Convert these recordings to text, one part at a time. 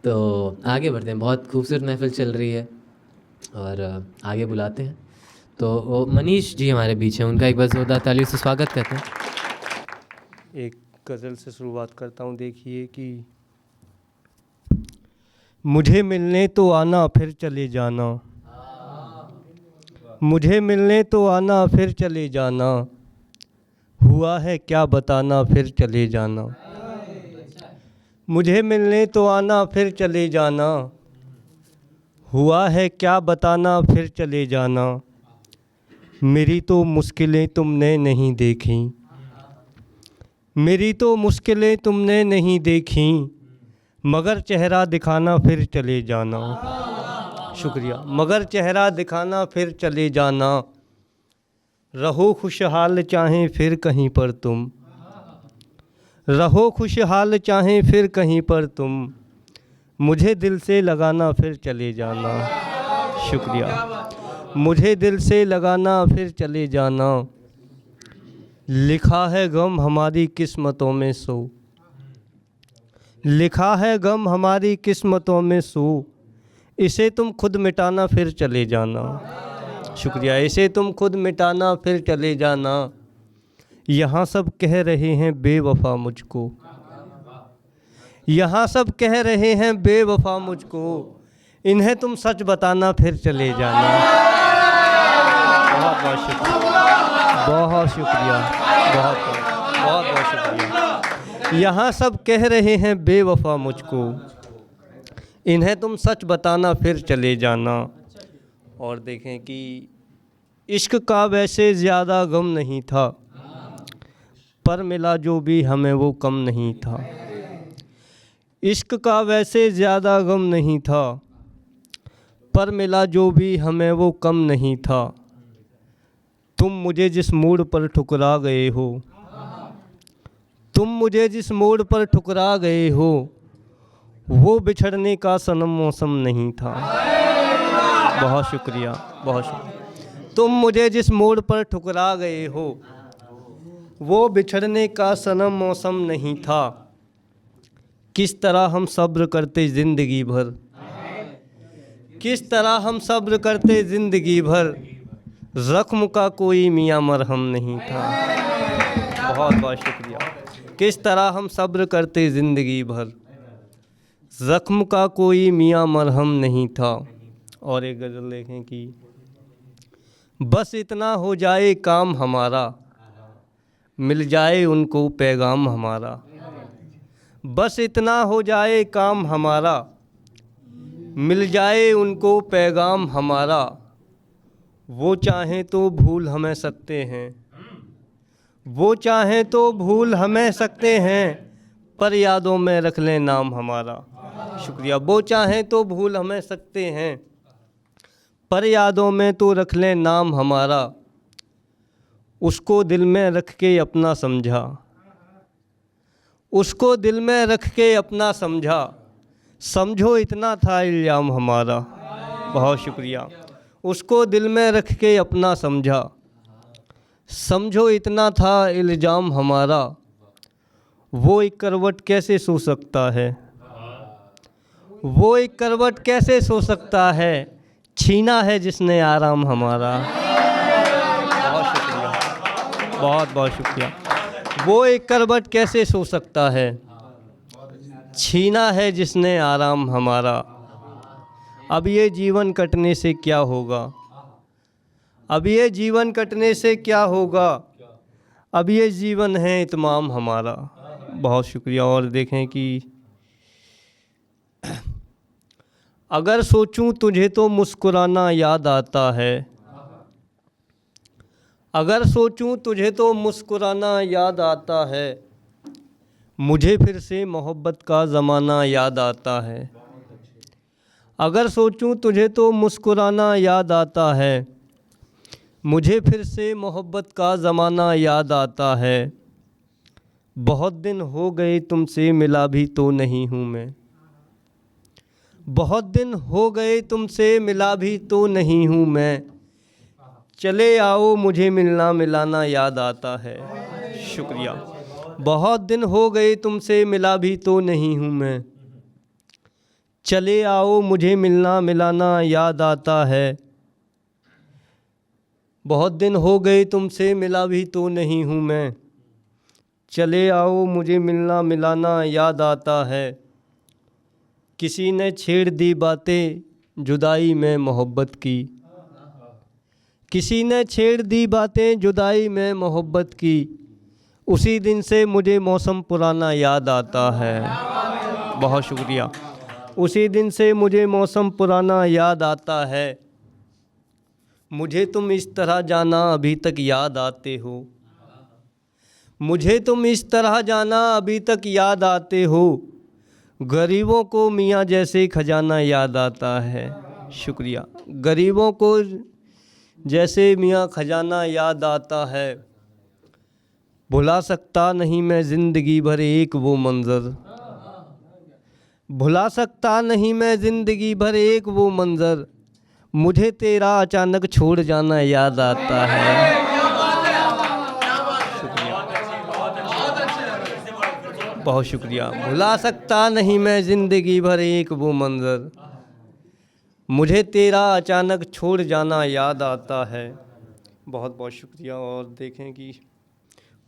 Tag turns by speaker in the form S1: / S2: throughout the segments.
S1: तो आगे बढ़ते हैं, बहुत खूबसूरत महफ़िल चल रही है और आगे बुलाते हैं। तो वो मनीष जी हमारे बीच हैं, उनका एक बार ज़ोरदार तालियों से स्वागत करते हैं।
S2: एक गज़ल से शुरुआत करता हूँ। देखिए कि मुझे मिलने तो आना फिर चले जाना, मुझे मिलने तो आना फिर चले जाना, हुआ है क्या बताना फिर चले जाना। मुझे मिलने तो आना फिर चले जाना, हुआ है क्या बताना फिर चले जाना। मेरी तो मुश्किलें तुमने नहीं देखी, मेरी तो मुश्किलें तुमने नहीं देखी, मगर चेहरा दिखाना फिर चले जाना। शुक्रिया। मगर चेहरा दिखाना फिर चले जाना, रहो खुशहाल चाहें फिर कहीं पर तुम, रहो खुशहाल चाहें फिर कहीं पर तुम, मुझे दिल से लगाना फिर चले जाना। शुक्रिया। मुझे दिल से लगाना फिर चले जाना, लिखा है गम हमारी किस्मतों में सो, लिखा है गम हमारी किस्मतों में सो, इसे तुम खुद मिटाना फिर चले जाना। शुक्रिया। इसे तुम खुद मिटाना फिर चले जाना, यहाँ सब कह रहे हैं बेवफा मुझको, यहाँ सब कह रहे हैं बेवफा मुझको, इन्हें तुम सच बताना फिर चले जाना। बहुत बहुत शुक्रिया, बहुत शुक्रिया, बहुत बहुत बहुत शुक्रिया। यहाँ सब कह रहे हैं बेवफा मुझको, इन्हें तुम सच बताना फिर चले जाना। और देखें कि इश्क का वैसे ज़्यादा गम नहीं था, पर मिला जो भी हमें वो कम नहीं था। इश्क का वैसे ज़्यादा गम नहीं था, पर मिला जो भी हमें वो कम नहीं था। तुम मुझे जिस मोड़ पर ठुकरा गए हो, तुम मुझे जिस मोड़ पर ठुकरा गए हो, वो बिछड़ने का सनम मौसम नहीं था। बहुत शुक्रिया, बहुत शुक्रिया। तुम मुझे जिस मोड़ पर ठुकरा गए हो, वो बिछड़ने का सनम मौसम नहीं था। किस तरह हम सब्र करते ज़िंदगी भर, किस तरह हम सब्र करते ज़िंदगी भर, ज़ख्म का कोई मियाँ मरहम नहीं था। बहुत बहुत शुक्रिया। किस तरह हम सब्र करते ज़िंदगी भर, ज़ख्म का कोई मियाँ मरहम नहीं था। और एक गज़ल देखें कि बस इतना हो जाए काम हमारा, मिल जाए उनको पैगाम हमारा। बस इतना हो जाए काम हमारा, मिल जाए उनको पैगाम हमारा। वो चाहें तो भूल हमें सकते हैं, वो चाहें तो भूल हमें सकते हैं, पर यादों में रख लें नाम हमारा। शुक्रिया। वो चाहें तो भूल हमें सकते हैं, पर यादों में तो रख लें नाम हमारा। उसको दिल में रख के अपना समझा, उसको दिल में रख के अपना समझा, समझो इतना था इल्ज़ाम हमारा। बहुत शुक्रिया। उसको दिल में रख के अपना समझा, समझो इतना था इल्ज़ाम हमारा। वो एक करवट कैसे सो सकता है, वो एक करवट कैसे सो सकता है, छीना है जिसने आराम हमारा। बहुत शुक्रिया, बहुत बहुत शुक्रिया। वो एक करवट कैसे सो सकता है, छीना है जिसने आराम हमारा। अब ये जीवन कटने से क्या होगा, अब ये जीवन कटने से क्या होगा, अब ये जीवन है इत्माम हमारा। बहुत शुक्रिया। और देखें कि अगर सोचूं तुझे तो मुस्कुराना याद आता है, अगर सोचूं तुझे तो मुस्कुराना याद आता है, मुझे फिर से मोहब्बत का ज़माना याद आता है। अगर सोचूं तुझे तो मुस्कुराना याद आता है, मुझे फिर से मोहब्बत का ज़माना याद आता है। बहुत दिन हो गए तुमसे मिला भी तो नहीं हूँ मैं, बहुत दिन हो गए तुमसे मिला भी तो नहीं हूँ मैं, चले आओ मुझे मिलना मिलाना याद आता है। शुक्रिया। बहुत दिन हो गए तुमसे मिला भी तो नहीं हूँ मैं, चले आओ मुझे मिलना मिलाना याद आता है। बहुत दिन हो गए तुमसे मिला भी तो नहीं हूँ मैं। चले आओ मुझे मिलना मिलाना याद आता है। किसी ने छेड़ दी बातें जुदाई में मोहब्बत की। किसी ने छेड़ दी बातें जुदाई में मोहब्बत की। उसी दिन से मुझे मौसम पुराना याद आता है। बहुत शुक्रिया। उसी दिन से मुझे मौसम पुराना याद आता है। मुझे तुम इस तरह जाना अभी तक याद आते हो। मुझे तुम इस तरह जाना अभी तक याद आते हो। गरीबों को मियाँ जैसे खजाना याद आता है। शुक्रिया। गरीबों को जैसे मियाँ खजाना याद आता है। भुला सकता नहीं मैं ज़िंदगी भर एक वो मंज़र। भुला सकता नहीं मैं ज़िंदगी भर एक वो मंज़र। मुझे तेरा अचानक छोड़ जाना याद आता है। बहुत शुक्रिया। भुला सकता नहीं मैं ज़िंदगी भर एक वो मंज़र। मुझे तेरा अचानक छोड़ जाना याद आता है। बहुत बहुत शुक्रिया। और देखें कि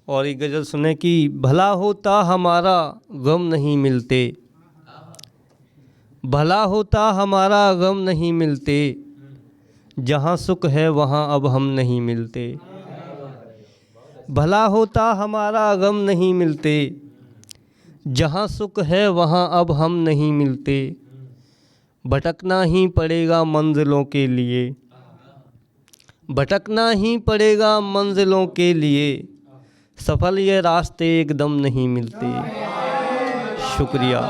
S2: और एक गज़ल सुने कि भला होता हमारा गम नहीं मिलते। भला होता हमारा गम नहीं मिलते। जहाँ सुख है वहाँ अब हम नहीं मिलते। भला होता हमारा गम नहीं मिलते। जहाँ सुख है वहाँ अब हम नहीं मिलते। भटकना ही पड़ेगा मंजिलों के लिए। भटकना ही पड़ेगा मंजिलों के लिए। सफल ये रास्ते एकदम नहीं मिलते। शुक्रिया।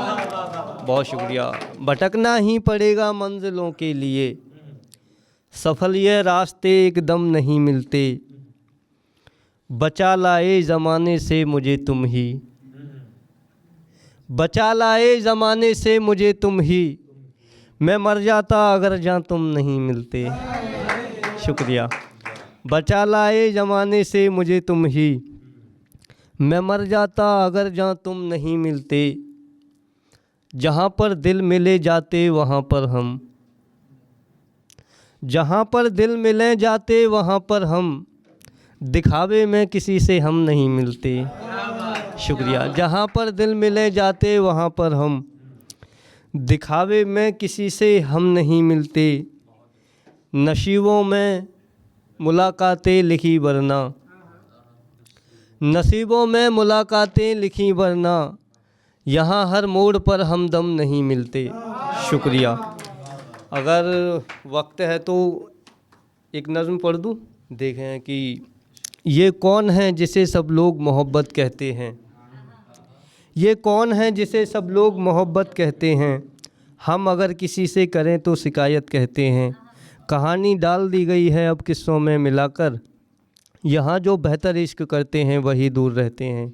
S2: बहुत शुक्रिया। भटकना ही पड़ेगा मंजिलों के लिए। सफल ये रास्ते एकदम नहीं मिलते। बचा लाए ज़माने से मुझे तुम ही। बचा लाए ज़माने से मुझे तुम ही। मैं मर जाता अगर जहाँ तुम नहीं मिलते। शुक्रिया। बचा लाए ज़माने से मुझे तुम ही। मैं मर जाता अगर जहाँ तुम नहीं मिलते। जहाँ पर दिल मिले जाते वहाँ पर हम। जहाँ पर दिल मिले जाते वहाँ पर हम। दिखावे में किसी से हम नहीं मिलते। शुक्रिया। जहाँ पर दिल मिले जाते वहाँ पर हम। दिखावे में किसी से हम नहीं मिलते। नसीबों में मुलाकातें लिखी वरना। नसीबों में मुलाकातें लिखी वरना। यहाँ हर मोड़ पर हमदम नहीं मिलते। शुक्रिया। अगर वक्त है तो एक नज़्म पढ़ दूँ। देखें कि ये कौन है जिसे सब लोग मोहब्बत कहते हैं। ये कौन है जिसे सब लोग मोहब्बत कहते हैं। हम अगर किसी से करें तो शिकायत कहते हैं। कहानी डाल दी गई है अब किस्सों में मिलाकर। यहाँ जो बेहतर इश्क करते हैं वही दूर रहते हैं।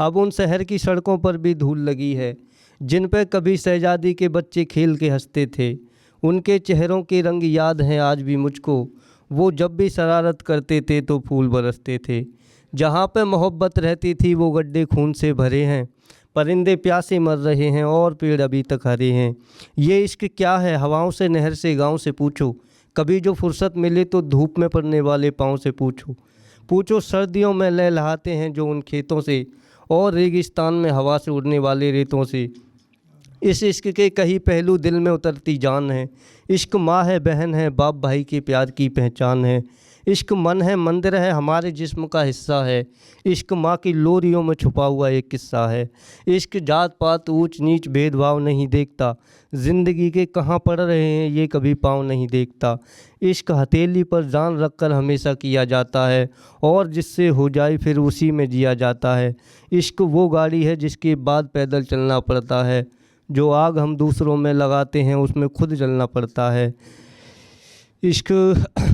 S2: अब उन शहर की सड़कों पर भी धूल लगी है जिन पर कभी शहजादी के बच्चे खेल के हंसते थे। उनके चेहरों के रंग याद हैं आज भी मुझको। वो जब भी शरारत करते थे तो फूल बरसते थे। जहाँ पे मोहब्बत रहती थी वो गड्ढे खून से भरे हैं। परिंदे प्यासे मर रहे हैं और पेड़ अभी तक हरे हैं। ये इश्क क्या है हवाओं से नहर से गांव से पूछो। कभी जो फुर्सत मिले तो धूप में पड़ने वाले पाँव से पूछो। पूछो सर्दियों में लहलहाते हैं जो उन खेतों से और रेगिस्तान में हवा से उड़ने वाले रेतों से। इस इश्क के कई पहलू दिल में उतरती जान है। इश्क माँ है बहन है बाप भाई के प्यार की पहचान है। इश्क मन है मंदिर है हमारे जिस्म का हिस्सा है। इश्क माँ की लोरियों में छुपा हुआ एक किस्सा है। इश्क जात पात ऊंच नीच भेदभाव नहीं देखता। ज़िंदगी के कहाँ पड़ रहे हैं ये कभी पाँव नहीं देखता। इश्क हथेली पर जान रख कर हमेशा किया जाता है और जिससे हो जाए फिर उसी में जिया जाता है। इश्क वो गाड़ी है जिसके बाद पैदल चलना पड़ता है। जो आग हम दूसरों में लगाते हैं उसमें खुद जलना पड़ता है। इश्क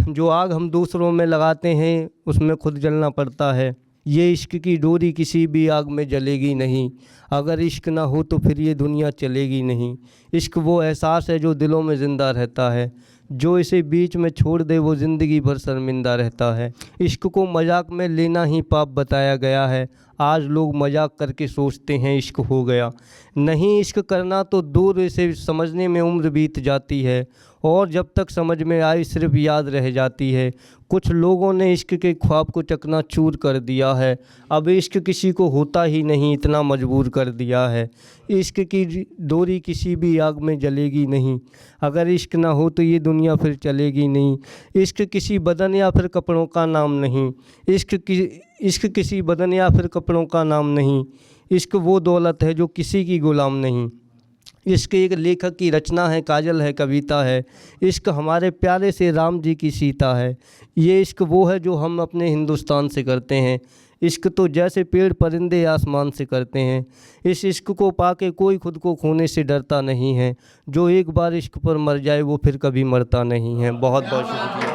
S2: जो आग हम दूसरों में लगाते हैं उसमें खुद जलना पड़ता है। ये इश्क की डोरी किसी भी आग में जलेगी नहीं। अगर इश्क ना हो तो फिर ये दुनिया चलेगी नहीं। इश्क वो एहसास है जो दिलों में ज़िंदा रहता है। जो इसे बीच में छोड़ दे वो ज़िंदगी भर शर्मिंदा रहता है। इश्क को मजाक में लेना ही पाप बताया गया है। आज लोग मजाक करके सोचते हैं इश्क हो गया। नहीं इश्क करना तो दूर से समझने में उम्र बीत जाती है, और जब तक समझ में आई सिर्फ याद रह जाती है। कुछ लोगों ने इश्क के ख्वाब को चकनाचूर कर दिया है, अब इश्क किसी को होता ही नहीं, इतना मजबूर कर दिया है। इश्क की डोरी किसी भी आग में जलेगी नहीं, अगर इश्क ना हो तो ये दुनिया फिर चलेगी नहीं। इश्क किसी बदन या फिर कपड़ों का नाम नहीं, इश्क किसी बदन या फिर कपड़ों का नाम नहीं। इश्क वो दौलत है जो किसी की गुलाम नहीं। इश्क एक लेखक की रचना है, काजल है, कविता है। इश्क हमारे प्यारे से राम जी की सीता है। ये इश्क वो है जो हम अपने हिंदुस्तान से करते हैं। इश्क तो जैसे पेड़ परिंदे आसमान से करते हैं। इस इश्क को पाके कोई खुद को खोने से डरता नहीं है। जो एक बार इश्क पर मर जाए वो फिर कभी मरता नहीं है। बहुत बहुत शुक्रिया।